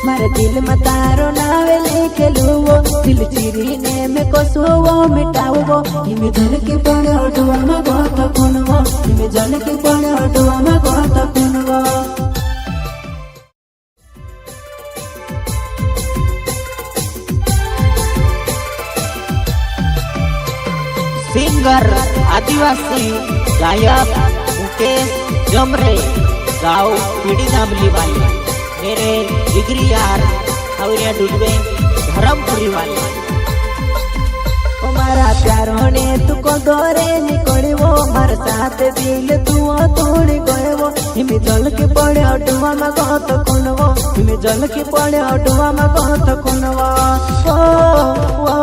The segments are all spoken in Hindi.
मारे दिल में तारो नावे लिखेलू वो दिल चिरी ने में कसो वो मिटाओ वो इमे जल के पड़े अडुआ में बहुत कुनवो इमे जल के पड़े अडुआ में बहुत कुनवो। सिंगर आदिवासी गायक मुकेश जमरे गाँव पीड़ी नामली वाली मेरे डिग्री यार हवरिया डुडवे धर्मपुरी वाली। मारा प्यारो ने तुको दोरे निकोड़ी वो मार साथ दिल तू तोड़ी गए वो हिमे जल के पड़े अडुआ में बहुत कुनवो हिमे जल के पड़े अडुआ में बहुत कुनवो। ओ ओ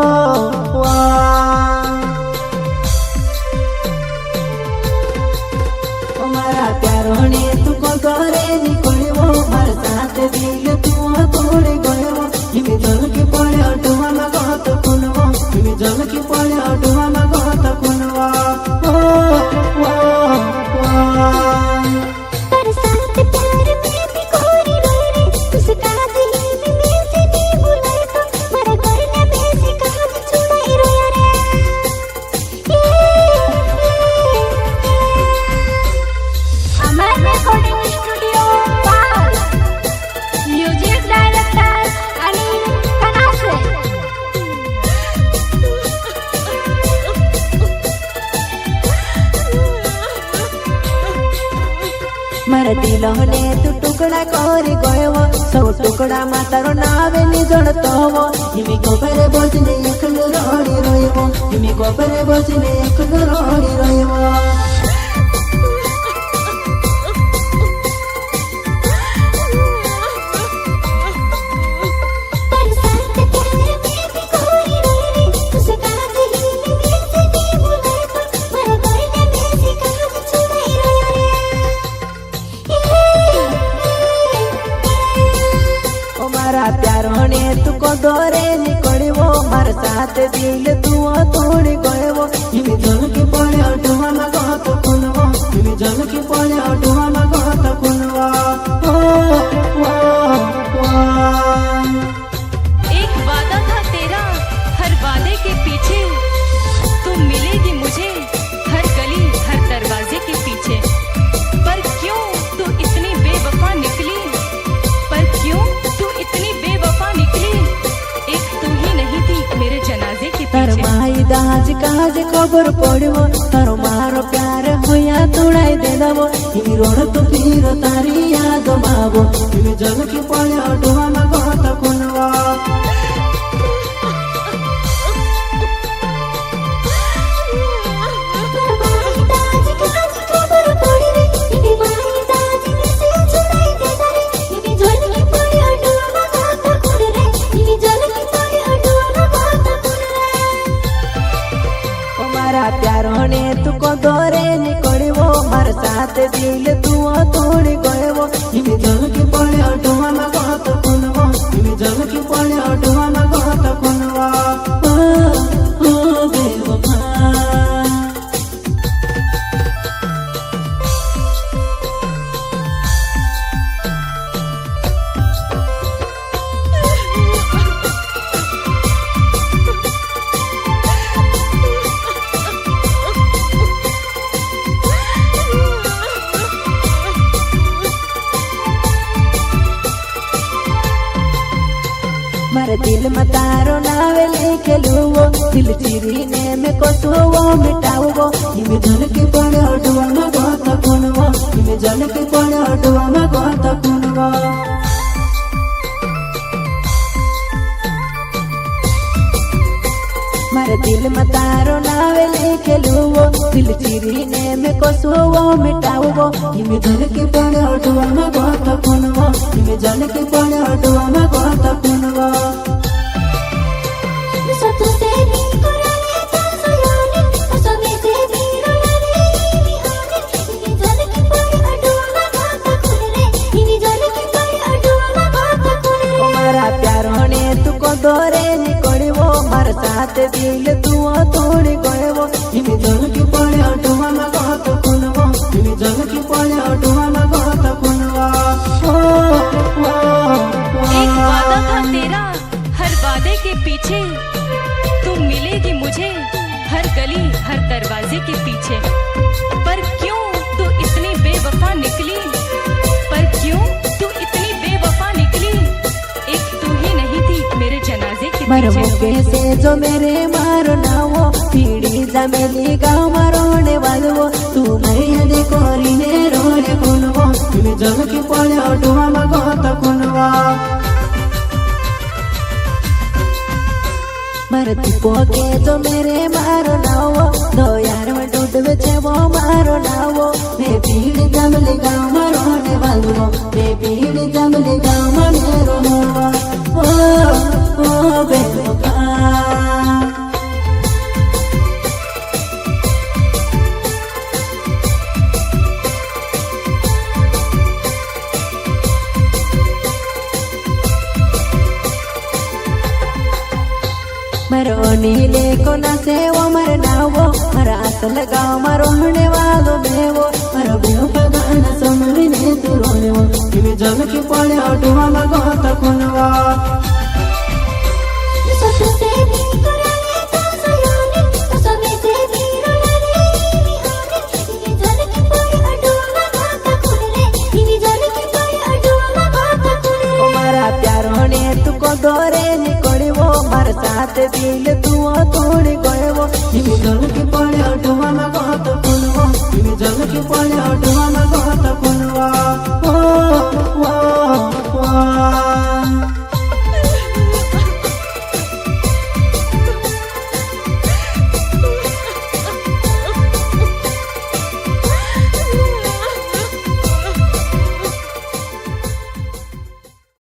ओ मारा प्यारो ने तुको दोरे निकोड़ी वो मार साथ दिल तू तोड़ी गए वो हिमे जल के पड़े अडुआ में बहुत कुनवो हिमे जल के पड़े अडुआ में बहुत कुनवो। ओ ओ मारा दिल ने तू टुकड़ा कर गयो सब टुकड़ा मा तारो नावे नि जड़तो वो हिमे गोबरे बजने एकल रड़ी रहिबो हिमे गोबरे बजने एकल रड़ी रहिबो। प्यारो ने तुको दोरे निकोड़ी वो मार साथ दिल तू तोड़ी गए वो हिमे जल के पड़े अडुआ में बहुत कुनवो हिमे जल के पड़े अडुआ में बहुत कुनवो। ओ ओ एक वादा था तेरा हर वादे के पीछे तुम मिलेगी मुझे हर गली हर दरवाजे के पीछे पर क्यों तू इतनी बेवफा निकली पर क्यों तू इतनी बेवफा निकली एक तू ही नहीं थी मेरे जनाजे के तार माई दाज काज खबर पड़ो तारो मारो प्यार होया तोड़ाई दे दबो हिमी रोड तो फिर तारी याद बाबो हिमे जल के पड़े अडुआ में बहुत कुनवो। प्यारो ने तुको दोरे निकोड़ी वो मार साथ दिल तू तोड़ी गए वो हिमे जल के पड़े अडुआ में बहुत कुनवो हिमे जल के पड़े अडुआ में बहुत कुनवो। ओ बेवफा मारे दिल में तारो नावे लिखेलू वो दिल चिरी ने में कसो वो मिटाओ वो हिमे जल के पड़े अडुआ में बहुत कुनवो हिमे जल के पड़े अडुआ में बहुत कुनवो। मारे दिल में तारो नावे लिखेलू वो दिल चिरी ने में कसो वो मिटाओ वो हिमे जल के पड़े अडुआ में बहुत कुनवो हिमे जल के पड़े अडुआ में बहुत कुनवो। प्यारो ने तुको दोरे निकोड़ी वो मार साथ दिल तू तोड़ी गए वो हिमे जल के पड़े अडुआ में बहुत कुनवो हिमे जल के पड़े अडुआ में बहुत कुनवो। ओ ओ ओ पीछे तू मिलेगी मुझे हर गली हर दरवाजे के पीछे। पर क्यों तू इतनी बेवफा निकली, पर क्यों तू इतनी बेवफा निकली। एक तू ही नहीं थी मेरे जनाजे के मरमो पीछे। कैसे जो मेरे मारो नावो पीड़ी जमेली गाँव मरोने वालो तू नहीं देखो रीने रोने कुनवो तुम्हें जल की पड़े ऑटोवा मगो तो कुनवा मरती पोके जो मेरे मारो नावो दो यार में डूबे छे वो मारो नावो मैं पीड़ी जमली गाँव मरोने वालो मैं पीड़ी जमली गाँव मेरो होवा ओ बेवफा मरो नीले को न से वो मरना वो मरा असल गाँव मरोने वालों में वो मरो बेवफा समझने तू रोने वो तुम्हें जल की पड़े ऑटोवा मगो तो कुनवा प्यारो ने तुको डोरे निकोड़ी वो मर साथ दिल तू तोड़ गए वो हिमी जल की पड़े ऑटोवा मगो तो कुनवा हिमी जल की पड़े ऑटोवा मगो तो कुनवा।